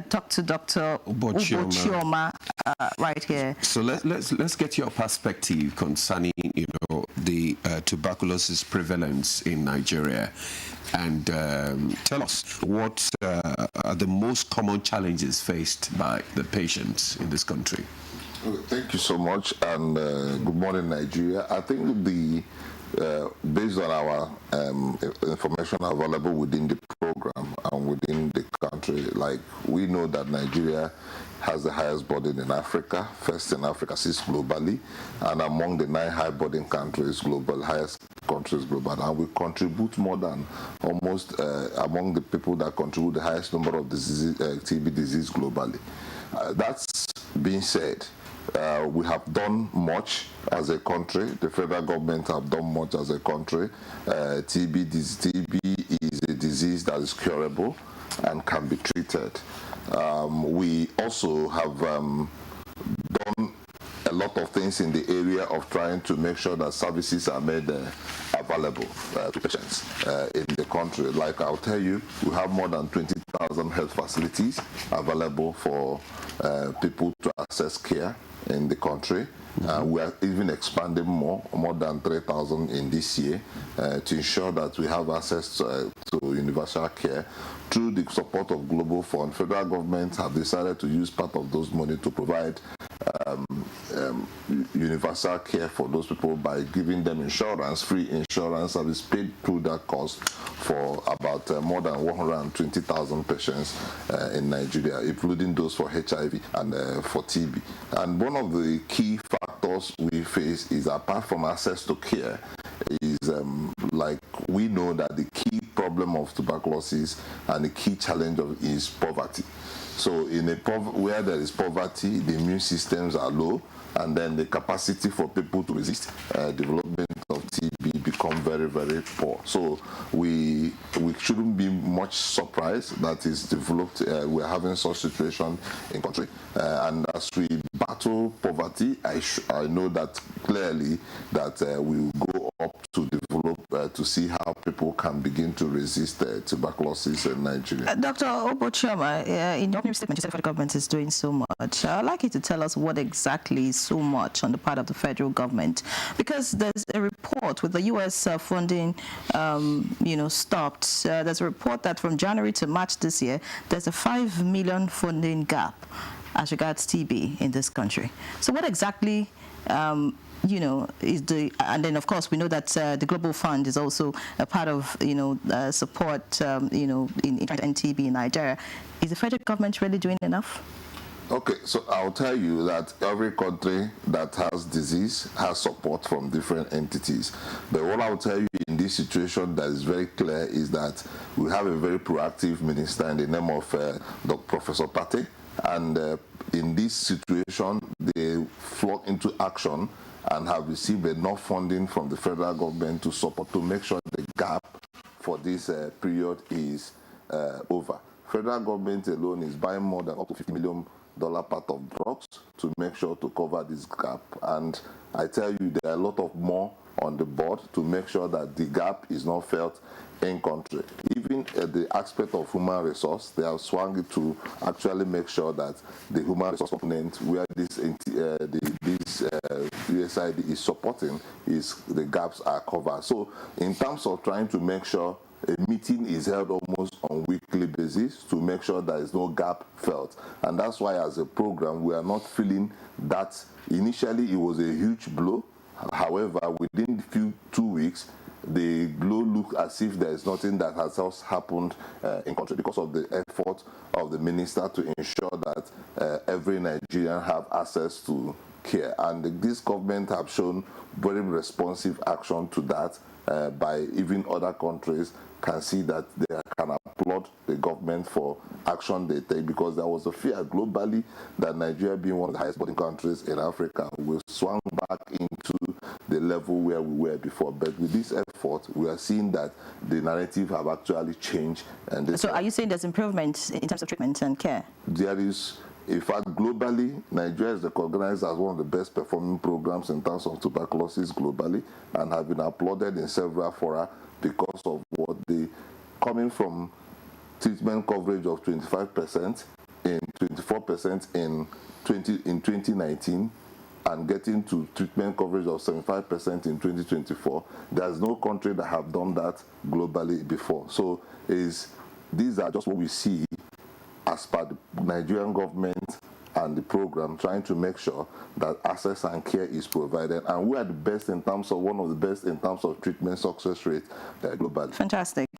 talk to Dr. Ubochioma right here. So let's get your perspective concerning, the tuberculosis prevalence in Nigeria, and tell us what are the most common challenges faced by the patients in this country. Thank you so much, and good morning, Nigeria. I think based on our information available within the program and within the country, we know that Nigeria has the highest burden in Africa, first in Africa, sixth globally, and among the 9 high burden countries, highest countries global, and we contribute more than almost among the people that contribute the highest number of TB disease globally. That's being said, we have done much as a country. The federal government have done much as a country. TB is a disease that is curable and can be treated. We also have done a lot of things in the area of trying to make sure that services are made available to patients in the country. Like I'll tell you, we have more than 20,000 health facilities available for people to access care in the country. We are even expanding more than 3,000 in this year to ensure that we have access to universal care. Through the support of Global Fund, federal governments have decided to use part of those money to provide universal care for those people by giving them free insurance service paid through that cost for about more than 120,000 patients in Nigeria, including those for HIV and for TB. And one of the key factors we face is, apart from access to care, is we know that the key problem of tuberculosis and the key challenge is poverty. So where there is poverty, the immune systems are low, and then the capacity for people to resist development of TB become very, very poor. So we shouldn't be much surprised that it's developed. We're having such situation in country, and as we battle poverty, I know that clearly that we will go up to develop to see how people can begin to resist tuberculosis in Nigeria. Dr. Ubochioma, in your opening statement, you said the federal government is doing so much. I'd like you to tell us what exactly is so much on the part of the federal government, because there's a report with the U.S. funding, stopped. There's a report that from January to March this year, there's a $5 million funding gap as regards TB in this country. So what exactly is and then of course we know that the Global Fund is also a part of, support, in trying to end TB in Nigeria. Is the federal government really doing enough? Okay, so I'll tell you that every country that has disease has support from different entities. But what I'll tell you in this situation that is very clear is that we have a very proactive minister in the name of Professor Pate, and in this situation, they flock into action and have received enough funding from the federal government to support, to make sure the gap for this period is over. Federal government alone is buying more than up to $50 million part of drugs to make sure to cover this gap. And I tell you, there are a lot of more on the board to make sure that the gap is not felt in country. Even the aspect of human resource, they have swung it to actually make sure that the human resource component where this USAID is supporting is the gaps are covered. So in terms of trying to make sure a meeting is held almost on weekly basis to make sure there is no gap felt. And that's why as a program, we are not feeling that initially it was a huge blow. However, within 2 weeks, the blow looked as if there is nothing that has else happened in country because of the effort of the minister to ensure that every Nigerian have access to care. And this government have shown very responsive action to that by even other countries can see that they can applaud the government for action they take, because there was a fear globally that Nigeria, being one of the highest burden countries in Africa, will swing back into the level where we were before. But with this effort, we are seeing that the narrative have actually changed. And so are you saying there's improvement in terms of treatment and care? There is. In fact, globally, Nigeria is recognized as one of the best performing programs in terms of tuberculosis globally, and have been applauded in several fora because of what they, coming from treatment coverage of 25% in 24% in 2019, and getting to treatment coverage of 75% in 2024. There's no country that have done that globally before. So these are just what we see as per the Nigerian government and the program, trying to make sure that access and care is provided. And we are the best in terms of, one of the best in terms of treatment success rate globally. Fantastic.